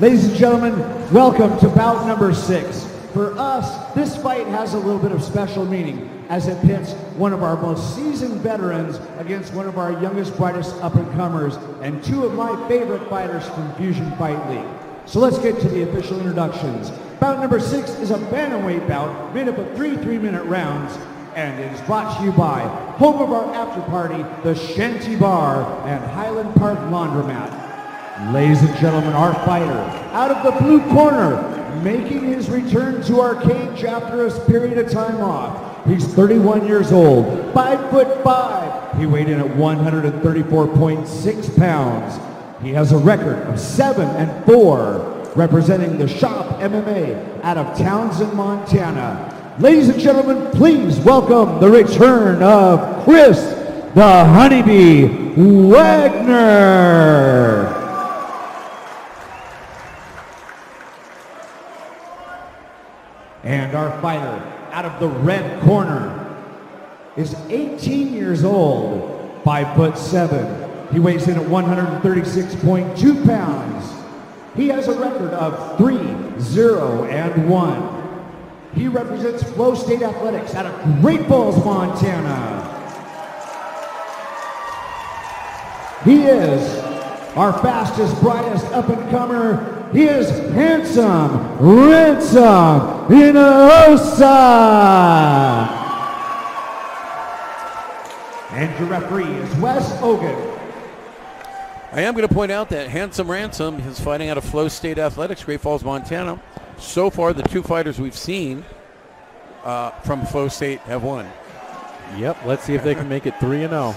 Ladies and gentlemen, welcome to bout number 6. For us, this fight has a little bit of special meaning as it pits one of our most seasoned veterans against one of our youngest, brightest up-and-comers and two of my favorite fighters from Fusion Fight League. So let's get to the official introductions. Bout number 6 is a bantamweight bout made up of 3 3-minute rounds, and it is brought to you by home of our after party, the Shanty Bar and Highland Park Laundromat. Ladies and gentlemen, our fighter, out of the blue corner, making his return to our cage after a period of time off. He's 31 years old, 5'5". He weighed in at 134.6 pounds. He has a record of 7-4, representing the Shop MMA out of Townsend, Montana. Ladies and gentlemen, please welcome the return of Chris the Honeybee Wagner. And our fighter out of the red corner is 18 years old, 5'7". He weighs in at 136.2 pounds. He has a record of 3-0-1. He represents Flow State Athletics out of Great Falls, Montana. He is our fastest, brightest up-and-comer. He is Ransom Hinojosa. And your referee is Wes Ogan. I am going to point out that Ransom is fighting out of Flow State Athletics, Great Falls, Montana. So far, the two fighters we've seen from Flow State have won. Yep, let's see if they can make it 3-0.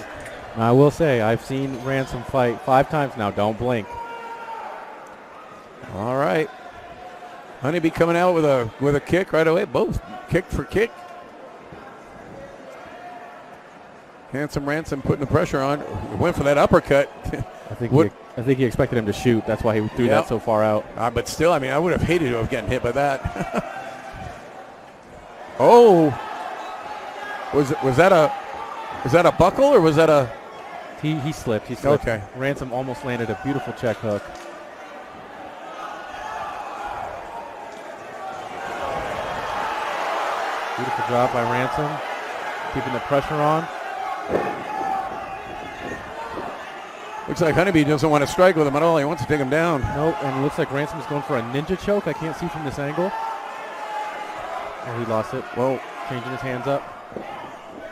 I will say, I've seen Ransom fight 5 times now. Don't blink. All right. Honeybee coming out with a kick right away. Both kick for kick. Ransom putting the pressure on. Went for that uppercut. I think he expected him to shoot. That's why he threw that so far out. But still, I mean, I would have hated to have gotten hit by that. Oh, was that a buckle or was that a? He slipped. He slipped. Okay. Ransom almost landed a beautiful check hook. Beautiful job by Ransom, keeping the pressure on. Looks like Honeybee doesn't want to strike with him at all. He wants to take him down. Nope, and it looks like Ransom is going for a ninja choke. I can't see from this angle. Oh, he lost it. Whoa, changing his hands up.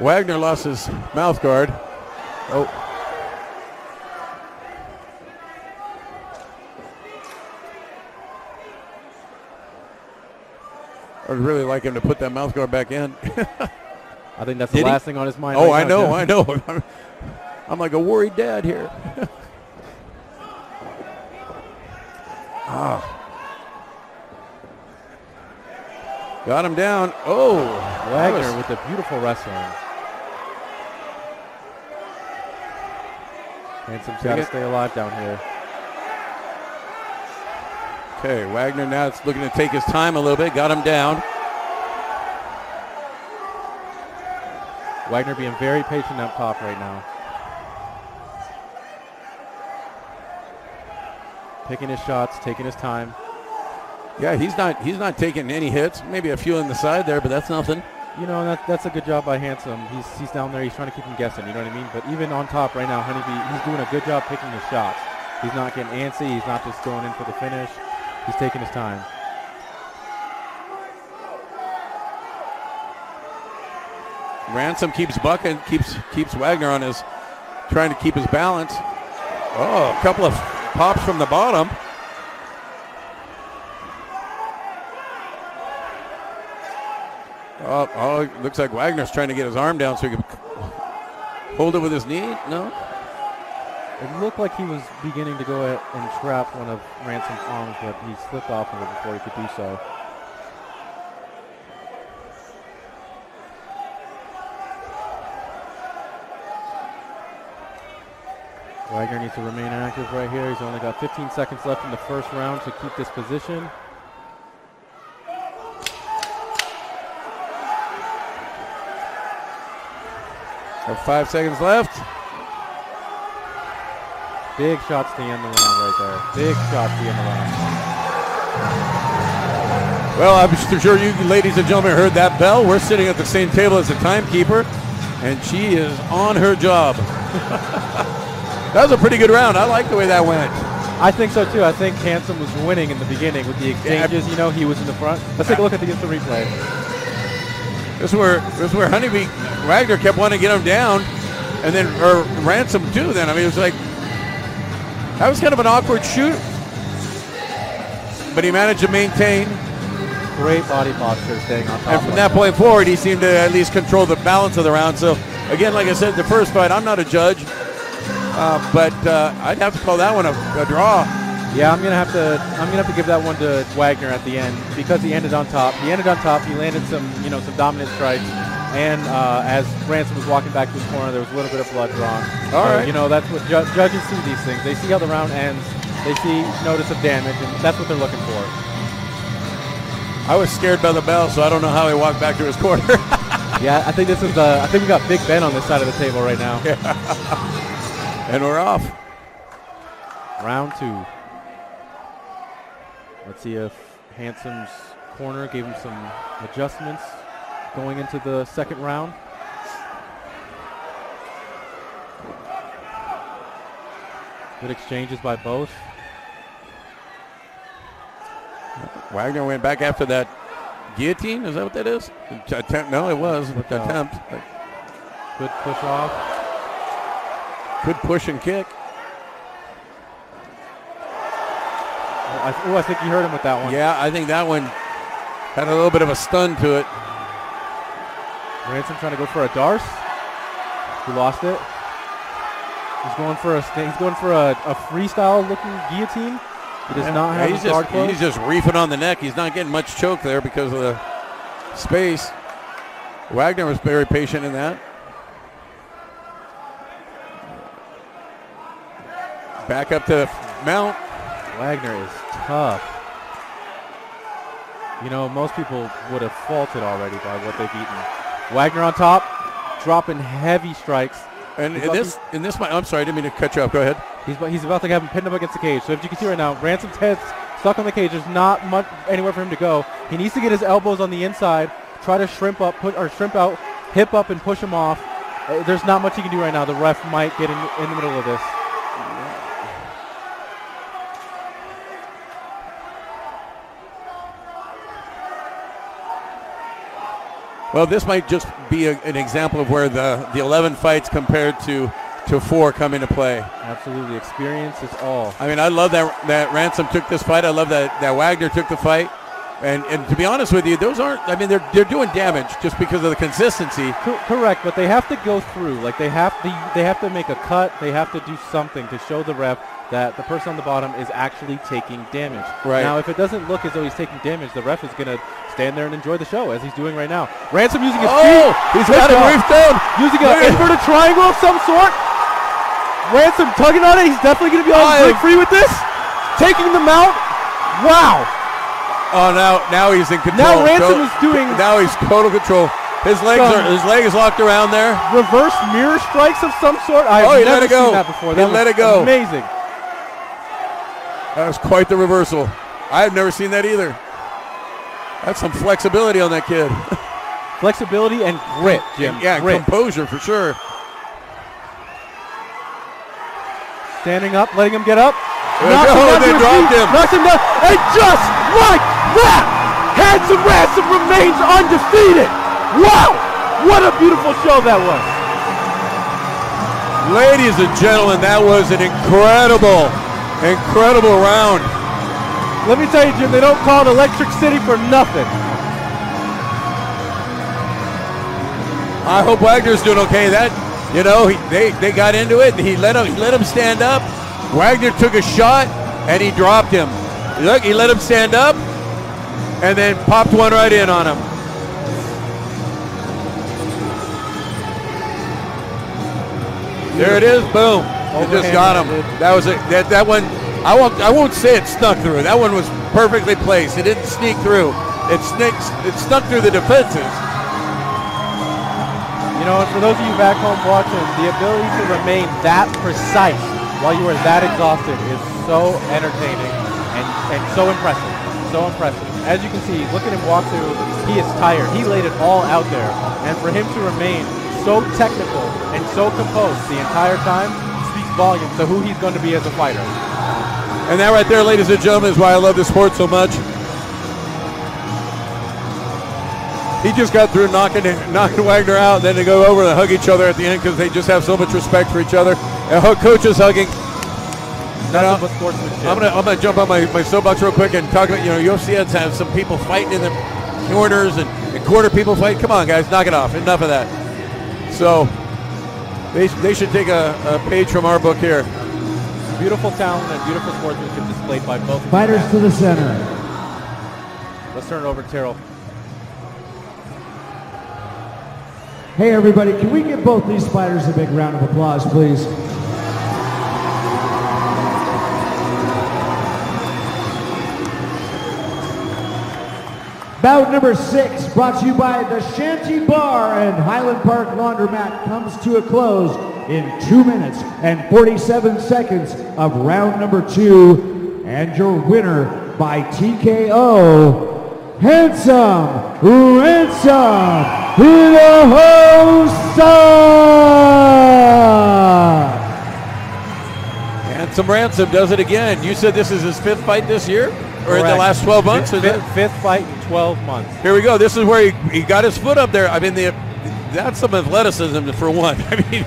Wagner lost his mouth guard. Oh. I'd really like him to put that mouth guard back in. I think that's the last thing on his mind. Oh, right I now, know. I'm like a worried dad here. Got him down. Oh, Wagner with the beautiful wrestling. Ransom's got to stay alive down here. Okay, Wagner now is looking to take his time a little bit. Got him down. Wagner being very patient up top right now. Picking his shots, taking his time. Yeah, he's not taking any hits. Maybe a few on the side there, but that's nothing. You know, that's a good job by Ransom. He's down there. He's trying to keep him guessing. You know what I mean? But even on top right now, Honeybee, he's doing a good job picking his shots. He's not getting antsy. He's not just going in for the finish. He's taking his time. Ransom keeps bucking, keeps Wagner on his, trying to keep his balance. Oh, a couple of pops from the bottom. Oh, looks like Wagner's trying to get his arm down so he can hold it with his knee. No? It looked like he was beginning to go and trap one of Ransom's arms, but he slipped off of it before he could do so. Wagner needs to remain active right here. He's only got 15 seconds left in the first round to keep this position. Have 5 seconds left. Big shots to end the round right there. Big shots to end the round. Well, I'm sure you ladies and gentlemen heard that bell. We're sitting at the same table as the timekeeper, and she is on her job. That was a pretty good round. I like the way that went. I think so too. I think Ransom was winning in the beginning with the exchanges. You know, he was in the front. Let's take a look at the instant replay. This is where Honeybee Wagner kept wanting to get him down, and then Ransom too. Then I mean, it was like that was kind of an awkward shoot, but he managed to maintain. Great body posture, staying on top. And from that point forward, he seemed to at least control the balance of the round. So again, like I said, the first fight, I'm not a judge, but I'd have to call that one a draw. Yeah, I'm gonna have to give that one to Wagner at the end because he ended on top. He landed some dominant strikes, and as Ransom was walking back to his corner, there was a little bit of blood drawn. All right. You know, that's what judges see these things. They see how the round ends. They see notice of damage, and that's what they're looking for. I was scared by the bell, so I don't know how he walked back to his corner. Yeah, I think we got Big Ben on this side of the table right now. Yeah. And we're off. Round 2. Let's see if Ransom's corner gave him some adjustments going into the second round. Good exchanges by both. Wagner went back after that guillotine. Is that what that is? Attempt? No, it was an attempt. Good push off. Good push and kick. I think you heard him with that one. Yeah, I think that one had a little bit of a stun to it. Ransom trying to go for a Darce. He lost it. He's going for a freestyle looking guillotine. He does not have his guard closed. He's just reefing on the neck. He's not getting much choke there because of the space. Wagner was very patient in that. Back up to mount. Wagner is tough. You know, most people would have faulted already by what they've eaten. Wagner on top, dropping heavy strikes. And in this, I'm sorry, I didn't mean to cut you off. Go ahead. He's about to have him pinned up against the cage. So if you can see right now, Ransom's head's stuck on the cage. There's not much anywhere for him to go. He needs to get his elbows on the inside, try to shrimp out, hip up, and push him off. There's not much he can do right now. The ref might get in the middle of this. Well, this might just be an example of where the 11 fights compared to 4 come into play. Absolutely. Experience is all. I mean, I love that Ransom took this fight. I love that Wagner took the fight. And to be honest with you, those aren't, I mean, they're doing damage just because of the consistency. Correct, but they have to go through. Like they have to make a cut. They have to do something to show the ref that the person on the bottom is actually taking damage. Right. Now, if it doesn't look as though he's taking damage, the ref is going to stand there and enjoy the show as he's doing right now. Ransom using his feet. He's got him reefed down. Using an inverted triangle of some sort. Ransom tugging on it. He's definitely going to be able to break free with this. Taking the mount. Wow. Oh, now he's in control. Now Ransom is doing. Now he's total control. His leg is locked around there. Reverse mirror strikes of some sort. He I've let never it go. seen that before. He let it go. Amazing. That was quite the reversal. I've never seen that either. That's some flexibility on that kid. Flexibility and grit, Jim. Yeah, grit. Composure for sure. Standing up, letting him get up. They dropped him. Knocks him down. And just like that, Handsome Ransom remains undefeated. Wow, what a beautiful show that was. Ladies and gentlemen, that was an incredible round. Let me tell you, Jim, they don't call it Electric City for nothing. I hope Wagner's doing okay. They got into it. He let him stand up. Wagner took a shot and he dropped him. Look, he let him stand up and then popped one right in on him. There it is. Boom. It just got him. That was it. That one. I won't say it snuck through. That one was perfectly placed. It didn't sneak through. It snuck through the defenses. You know, and for those of you back home watching, the ability to remain that precise while you are that exhausted is so entertaining and so impressive. So impressive. As you can see, look at him walk through. He is tired. He laid it all out there. And for him to remain so technical and so composed the entire time speaks volumes to who he's going to be as a fighter. And that right there, ladies and gentlemen, is why I love this sport so much. He just got through knocking Wagner out, then they go over and hug each other at the end because they just have so much respect for each other. And coach is hugging. Nothing but sportsmanship. I'm gonna jump on my soapbox real quick and talk about, UFC has some people fighting in the corners and quarter people fight. Come on, guys, knock it off. Enough of that. So they should take a page from our book here. Beautiful talent and beautiful sportsmanship displayed by both. Fighters to the center. Let's turn it over to Terrell. Hey everybody, can we give both these fighters a big round of applause, please? Bout number 6, brought to you by the Shanty Bar and Highland Park Laundromat, comes to a close in 2 minutes and 47 seconds of round number 2. And your winner by TKO, Ransom Hinojosa! Handsome Ransom does it again. You said this is his 5th fight this year? Or in the last 12 months? Fifth fight in 12 months. Here we go. This is where he got his foot up there. I mean, that's some athleticism for one. I mean,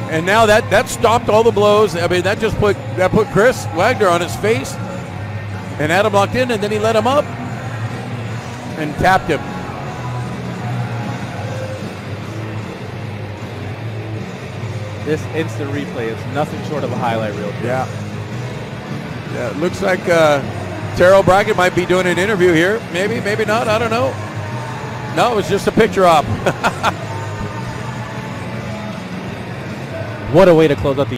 and now that stopped all the blows. I mean, that put Chris Wagner on his face and had him locked in, and then he let him up and tapped him. This instant replay is nothing short of a highlight reel. Yeah, it looks like Terrell Brackett might be doing an interview here. Maybe not. I don't know. No, it was just a picture op. What a way to close out the